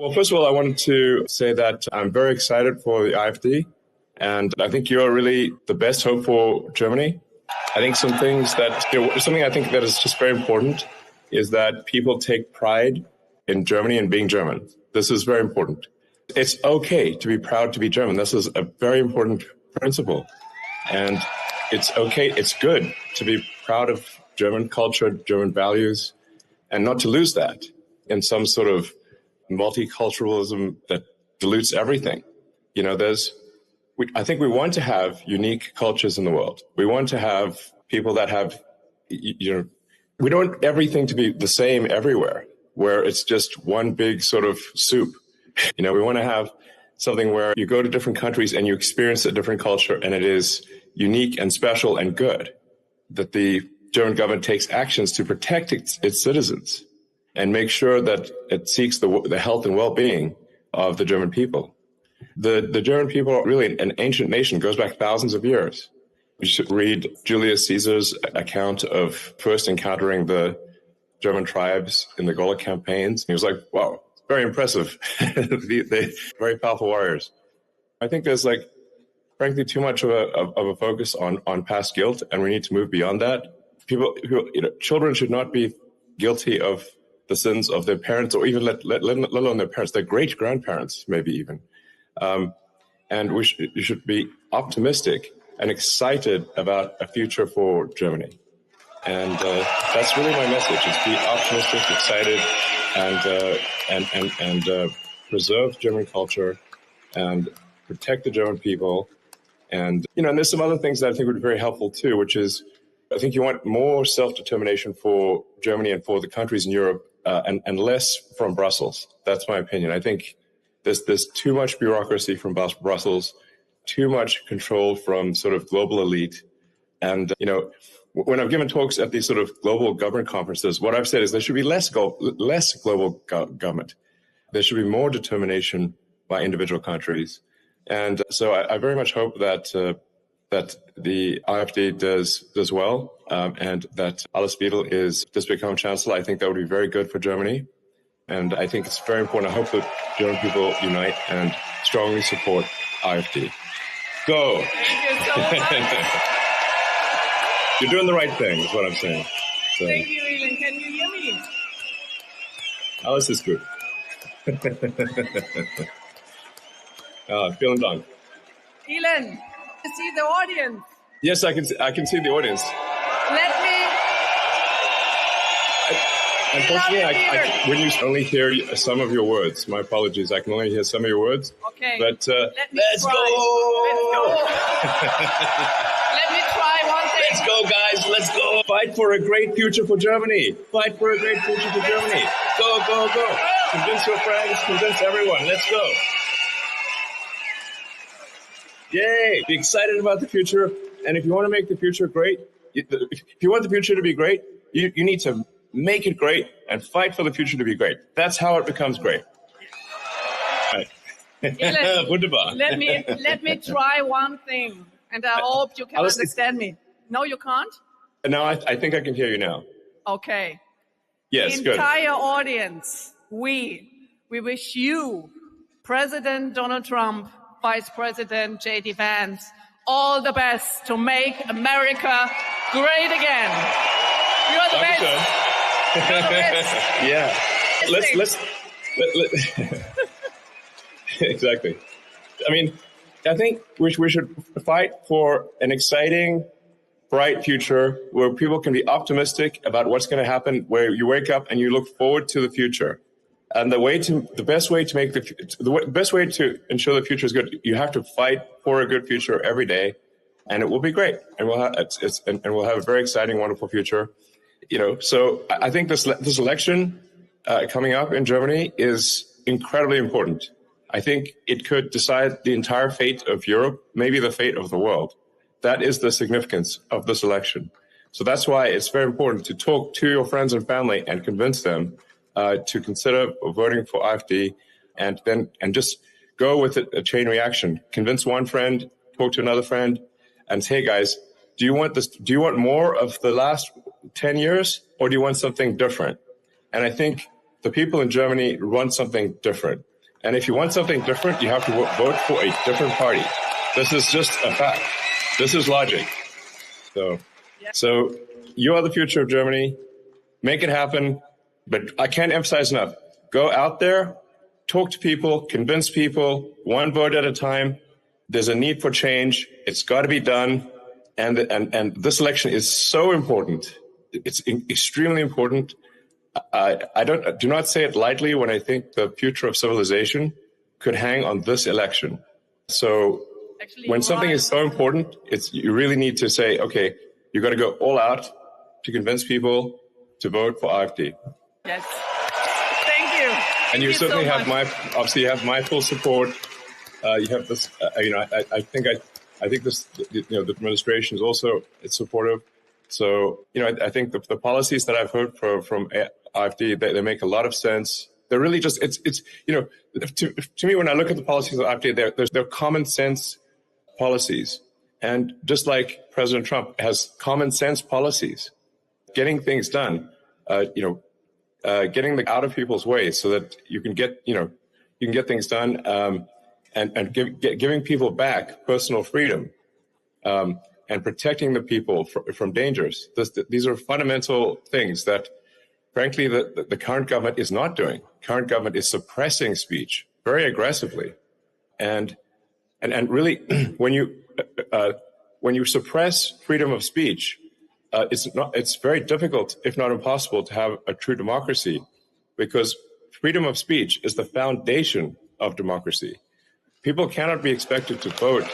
Well, first of all, I wanted to say that I'm very excited for the IFD, and I think you're really the best hope for Germany. I think something I think that is just very important is that people take pride in Germany and being German. This is very important. It's okay to be proud to be German. This is a very important principle. And it's okay, it's good to be proud of German culture, German values, and not to lose that in some sort of multiculturalism that dilutes everything. You know, I think we want to have unique cultures in the world. We want to have people that have, we don't want everything to be the same everywhere, where it's just one big sort of soup. We want to have something where you go to different countries and you experience a different culture and it is unique and special and good, that the German government takes actions to protect its citizens and make sure that it seeks the health and well-being of the German people. The German people are really an ancient nation, goes back thousands of years. You should read Julius Caesar's account of first encountering the German tribes in the Gaulic campaigns. He was like, wow, very impressive. They're very powerful warriors. I think there's frankly, too much of a focus on past guilt, and we need to move beyond that. Children should not be guilty of the sins of their parents, or even let alone their parents, their great-grandparents, maybe even. And you should be optimistic and excited about a future for Germany. And that's really my message, is be optimistic, excited, and preserve German culture and protect the German people. And, and there's some other things that I think would be very helpful too, which is I think you want more self-determination for Germany and for the countries in Europe, and less from Brussels. That's my opinion. I think there's too much bureaucracy from Brussels, too much control from sort of global elite. And, when I've given talks at these sort of global government conferences, what I've said is there should be less global government. There should be more determination by individual countries. And so I very much hope that the IFD does well, and that Alice Beadle does become chancellor. I think that would be very good for Germany. And I think it's very important. I hope that German people unite and strongly support IFD. Go! Thank you so much. You're doing the right thing, is what I'm saying. So. Thank you, Elon. Can you hear me? Alles ist gut. Vielen Dank. Elon, you see the audience? Yes, I can see the audience. Let me. Unfortunately, when you only hear some of your words, my apologies. I can only hear some of your words. Okay. But let's go. Let me try one thing. Let's go, guys. Let's go. Fight for a great future for Germany. Fight for a great future for Germany. Go, go, go. Convince your friends. Convince everyone. Let's go. Yay. Be excited about the future. And if you want to make the future great, if you want the future to be great, you need to make it great and fight for the future to be great. That's how it becomes great. Right. Wunderbar. Let me try one thing, and I hope you can understand me. No, you can't? No, I think I can hear you now. Okay. Yes, the good. Entire audience, we wish you, President Donald Trump, Vice President J.D. Vance, all the best to make America great again. You're the best. You're the best. Yeah. Let's exactly. I mean, I think we should fight for an exciting, bright future where people can be optimistic about what's going to happen, where you wake up and you look forward to the future. And the best way to ensure the future is good, you have to fight for a good future every day, and it will be great. And we'll have a very exciting, wonderful future. So I think this election coming up in Germany is incredibly important. I think it could decide the entire fate of Europe, maybe the fate of the world. That is the significance of this election. So that's why it's very important to talk to your friends and family and convince them to consider voting for AfD, and just go with a chain reaction. Convince one friend, talk to another friend, and say, hey guys, do you want more of the last 10 years, or do you want something different? And I think the people in Germany want something different. And if you want something different, you have to vote for a different party. This is just a fact. This is logic. So you are the future of Germany. Make it happen. But I can't emphasize enough. Go out there, talk to people, convince people, one vote at a time. There's a need for change. It's got to be done. And this election is so important. It's extremely important. I do not say it lightly when I think the future of civilization could hang on this election. So when something is so important, you really need to say, okay, you got to go all out to convince people to vote for AfD. Yes. Thank you. And you certainly have obviously you have my full support. You have this, I think this, the administration is also supportive. So, I think the policies that I've heard from AfD, they make a lot of sense. They're really just, to me, when I look at the policies of AfD, they're common sense policies. And just like President Trump has common sense policies, getting things done, getting out of people's way so that you can get things done, and giving people back personal freedom, and protecting the people from dangers. These are fundamental things that, frankly, the current government is not doing. Current government is suppressing speech very aggressively, and really, when you suppress freedom of speech, it's very difficult, if not impossible, to have a true democracy, because freedom of speech is the foundation of democracy. People cannot be expected to vote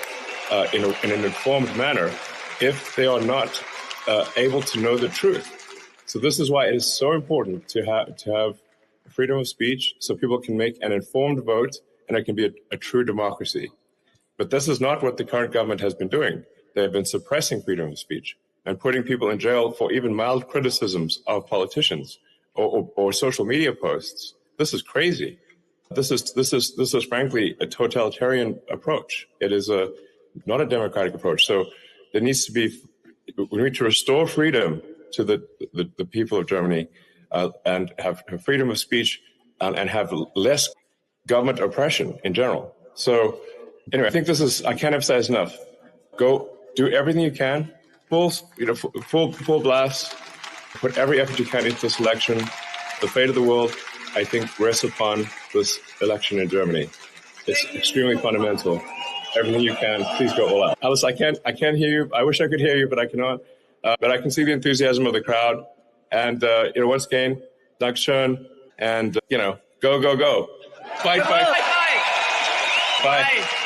in an informed manner if they are not able to know the truth. So this is why it is so important to have freedom of speech, so people can make an informed vote, and it can be a true democracy. But this is not what the current government has been doing. They have been suppressing freedom of speech and putting people in jail for even mild criticisms of politicians or social media posts. This is crazy. This is frankly a totalitarian approach. It is not a democratic approach. So there needs to be, we need to restore freedom to the people of Germany, and have freedom of speech, and have less government oppression in general. So anyway, I think I can't emphasize enough. Go do everything you can, full blast, put every effort you can into this election. The fate of the world, I think, rests upon this election in Germany. It's extremely fundamental. Everything you can, please go all out. Alice, I can't hear you. I wish I could hear you, but I cannot. But I can see the enthusiasm of the crowd. And, once again, Dankeschön. And, go, go, go. Fight, fight. Bye.